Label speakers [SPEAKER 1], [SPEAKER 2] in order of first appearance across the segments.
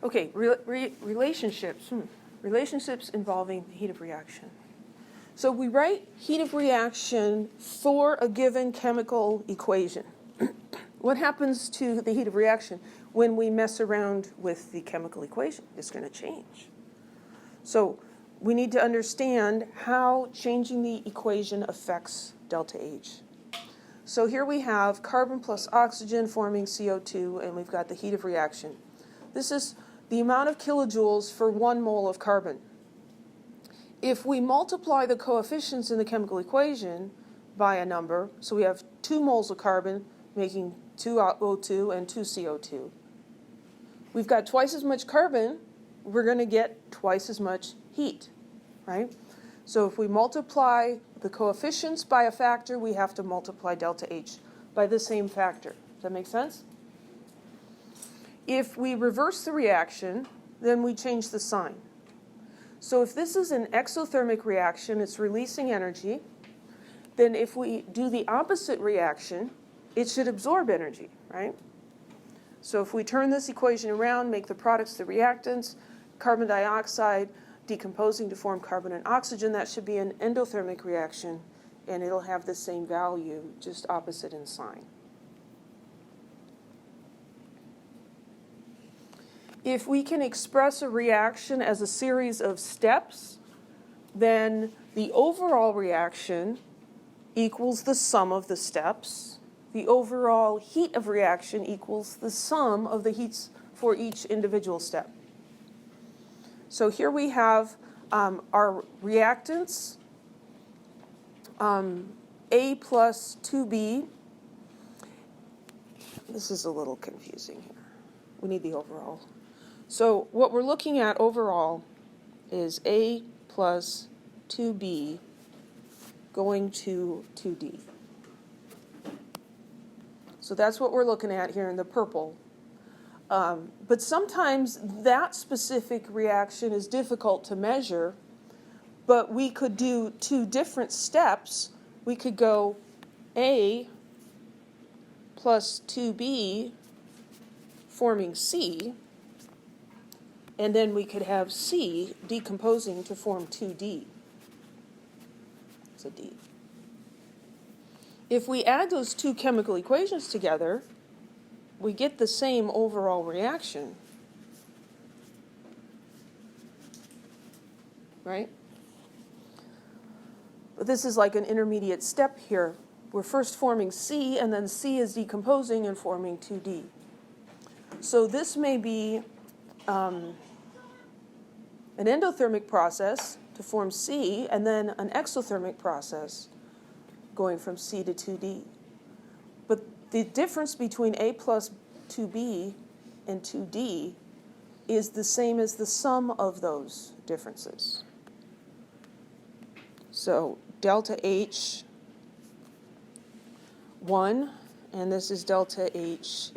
[SPEAKER 1] Okay, relationships. Relationships involving the heat of reaction. So we write heat of reaction for a given chemical equation. What happens to the heat of reaction when we mess around with the chemical equation? It's going to change. So we need to understand how changing the equation affects delta H. So here we have carbon plus oxygen forming CO2, and we've got the heat of reaction. This is the amount of kilojoules for 1 mole of carbon. If we multiply the coefficients in the chemical equation by a number, so we have 2 moles of carbon making 2 O2 and 2 CO2. We've got twice as much carbon, we're going to get twice as much heat, right? So if we multiply the coefficients by a factor, we have to multiply delta H by the same factor. Does that make sense? If we reverse the reaction, then we change the sign. So if this is an exothermic reaction, it's releasing energy, then if we do the opposite reaction, it should absorb energy, right? So if we turn this equation around, make the products the reactants, carbon dioxide decomposing to form carbon and oxygen, that should be an endothermic reaction, and it'll have the same value, just opposite in sign. If we can express a reaction as a series of steps, then the overall reaction equals the sum of the steps. The overall heat of reaction equals the sum of the heats for each individual step. So here we have our reactants, A plus 2B. This is a little confusing here. We need the overall. So what we're looking at overall is A plus 2B going to 2D. So that's what we're looking at here in the purple. But sometimes that specific reaction is difficult to measure, but we could do 2 different steps. We could go A plus 2B forming C, and then we could have C decomposing to form 2D. It's a D. If we add those 2 chemical equations together, we get the same overall reaction, right? But this is like an intermediate step here. We're first forming C, and then C is decomposing and forming 2D. So this may be an endothermic process to form C, and then an exothermic process going from C to 2D. But the difference between A plus 2B and 2D is the same as the sum of those differences. So delta H 1, and this is delta H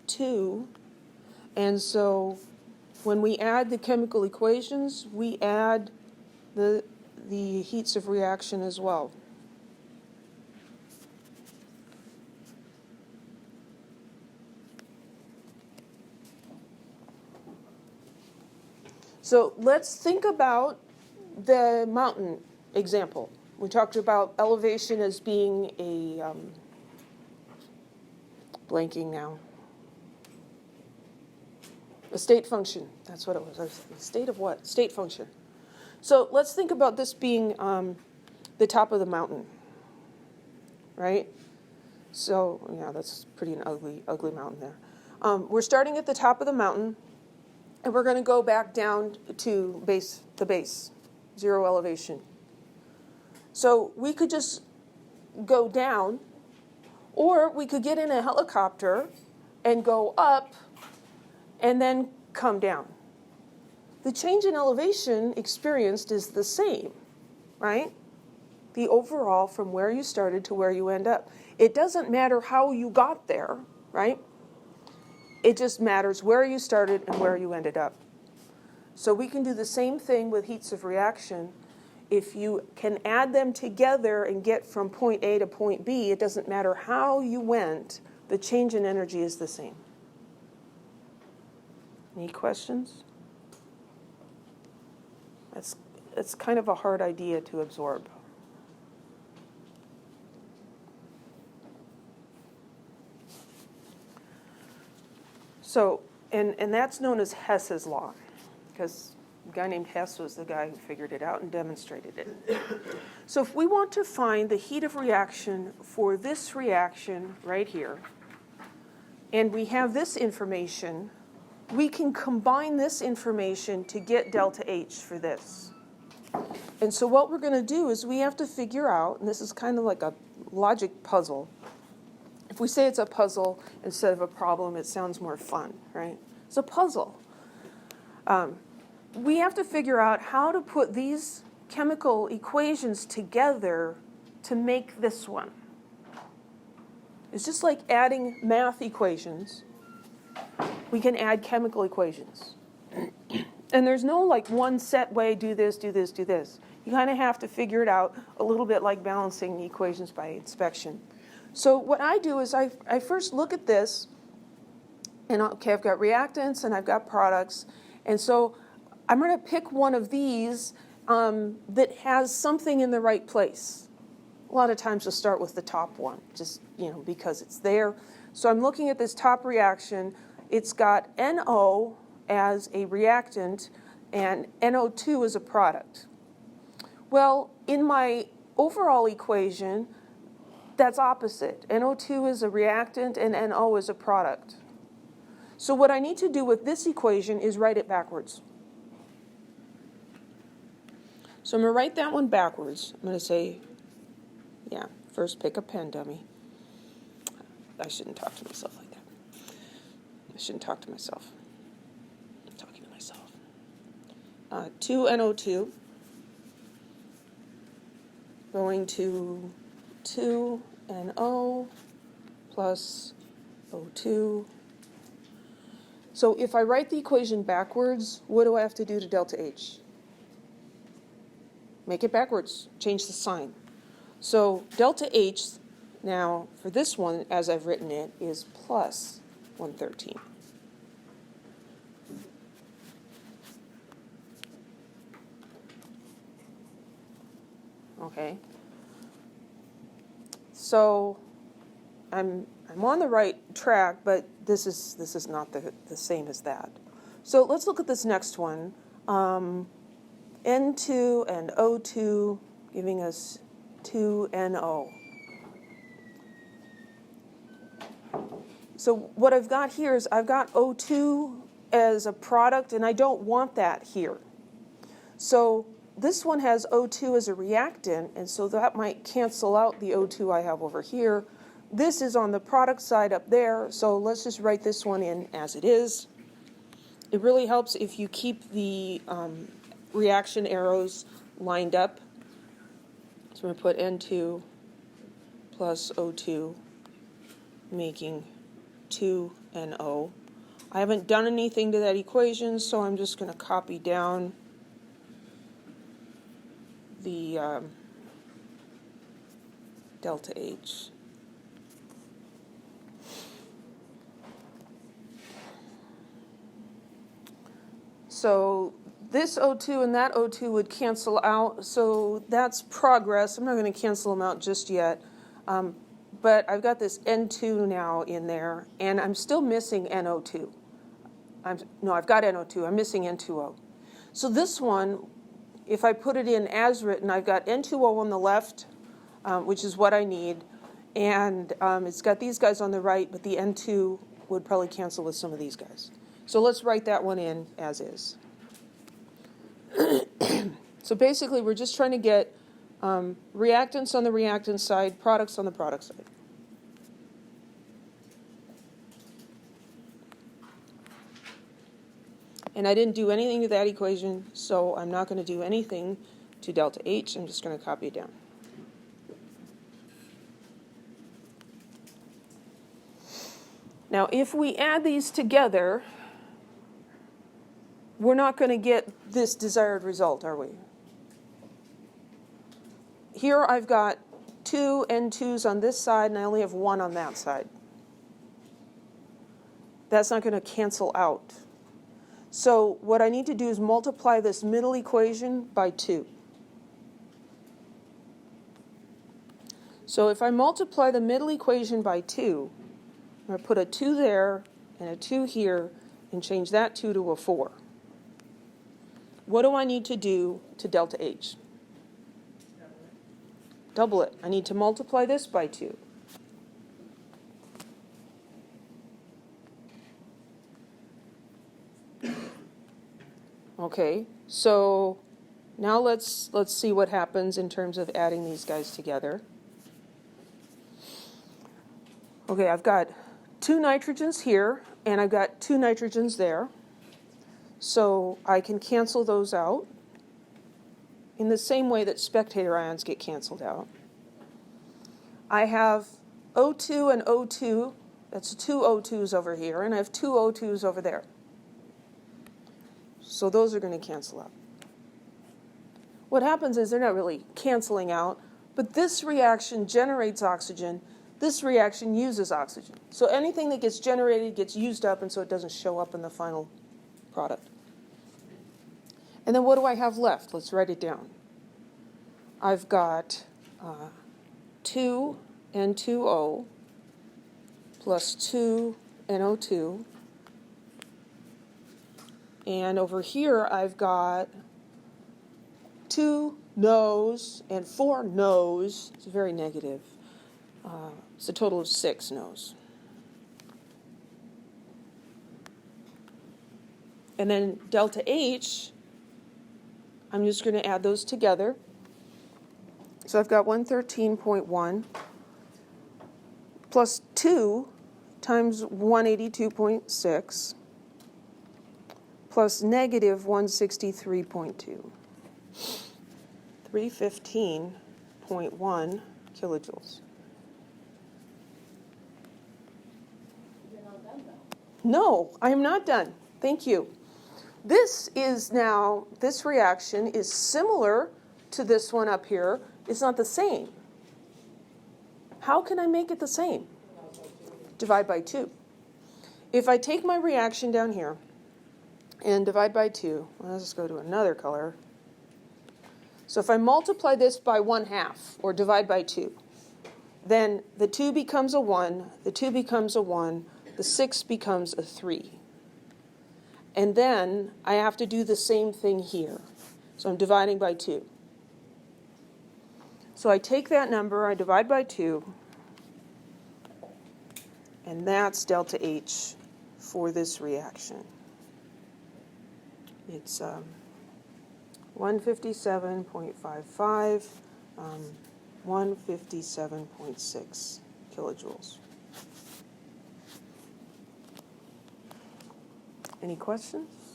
[SPEAKER 1] 2. And so when we add the chemical equations, we add the heats of reaction as well. So let's think about the mountain example. We talked about elevation as being a, blanking now, a state function. That's what it was. A state of what? State function. So let's think about this being the top of the mountain, right? So, yeah, that's pretty an ugly mountain there. We're starting at the top of the mountain, and we're going to go back down to the base, 0 elevation. So we could just go down, or we could get in a helicopter and go up and then come down. The change in elevation experienced is the same, right? The overall from where you started to where you end up. It doesn't matter how you got there, right? It just matters where you started and where you ended up. So we can do the same thing with heats of reaction. If you can add them together and get from point A to point B, it doesn't matter how you went, the change in energy is the same. Any questions? It's kind of a hard idea to absorb. So, and that's known as Hess's law, because a guy named Hess was the guy who figured it out and demonstrated it. So if we want to find the heat of reaction for this reaction right here, and we have this information, we can combine this information to get delta H for this. And so what we're going to do is we have to figure out, and this is kind of like a logic puzzle. If we say it's a puzzle instead of a problem, it sounds more fun, right? It's a puzzle. We have to figure out how to put these chemical equations together to make this one. It's just like adding math equations. We can add chemical equations. And there's no like one set way, do this, do this, do this. You kind of have to figure it out a little bit like balancing the equations by inspection. So what I do is I first look at this, and okay, I've got reactants and I've got products, and so I'm going to pick one of these that has something in the right place. A lot of times we'll start with the top one, just because it's there. So I'm looking at this top reaction. It's got NO as a reactant and NO2 as a product. Well, in my overall equation, that's opposite. NO2 is a reactant and NO is a product. So what I need to do with this equation is write it backwards. So I'm going to write that one backwards. I'm going to say, first pick a pen, dummy. I shouldn't talk to myself like that. I shouldn't talk to myself. I'm talking to myself. 2NO2 going to 2NO plus O2. So if I write the equation backwards, what do I have to do to delta H? Make it backwards. Change the sign. So delta H now for this one, as I've written it, is plus 113. Okay. So I'm on the right track, but this is not the same as that. So let's look at this next one. N2 and O2 giving us 2NO. So what I've got here is I've got O2 as a product, and I don't want that here. So this one has O2 as a reactant, and so that might cancel out the O2 I have over here. This is on the product side up there, so let's just write this one in as it is. It really helps if you keep the reaction arrows lined up. So I'm going to put N2 plus O2, making 2NO. I haven't done anything to that equation, so I'm just going to copy down the delta H. So this O2 and that O2 would cancel out, so that's progress. I'm not going to cancel them out just yet. But I've got this N2 now in there, and I'm still missing NO2. I've got NO2. I'm missing N2O. So this one, if I put it in as written, I've got N2O on the left, which is what I need, and it's got these guys on the right, but the N2 would probably cancel with some of these guys. So let's write that one in as is. So basically, we're just trying to get reactants on the reactant side, products on the product side. And I didn't do anything to that equation, so I'm not going to do anything to delta H. I'm just going to copy it down. Now, if we add these together, we're not going to get this desired result, are we? Here I've got 2 N2s on this side, and I only have 1 on that side. That's not going to cancel out. So what I need to do is multiply this middle equation by 2. So if I multiply the middle equation by 2, I'm going to put a 2 there and a 2 here and change that 2 to a 4. What do I need to do to delta H? Double it. I need to multiply this by 2. Okay, so now let's see what happens in terms of adding these guys together. Okay, I've got 2 nitrogens here, and I've got 2 nitrogens there. So I can cancel those out in the same way that spectator ions get canceled out. I have O2 and O2. That's 2 O2s over here, and I have 2 O2s over there. So those are going to cancel out. What happens is they're not really canceling out, but this reaction generates oxygen. This reaction uses oxygen. So anything that gets generated gets used up, and so it doesn't show up in the final product. And then what do I have left? Let's write it down. I've got 2 N2O plus 2 NO2. And over here, I've got 2 no's and 4 no's. It's very negative. It's a total of 6 no's. And then delta H, I'm just going to add those together. So I've got 113.1 plus 2 times 182.6 plus negative 163.2. 315.1 kilojoules.
[SPEAKER 2] You're not done though.
[SPEAKER 1] No, I am not done. Thank you. This reaction is similar to this one up here. It's not the same. How can I make it the same? Divide by 2. If I take my reaction down here and divide by 2, let's just go to another color. So if I multiply this by 1/2 or divide by 2, then the 2 becomes a 1, the 2 becomes a 1, the 6 becomes a 3. And then I have to do the same thing here. So I'm dividing by 2. So I take that number, I divide by 2, and that's delta H for this reaction. It's 157.55, 157.6 kilojoules. Any questions?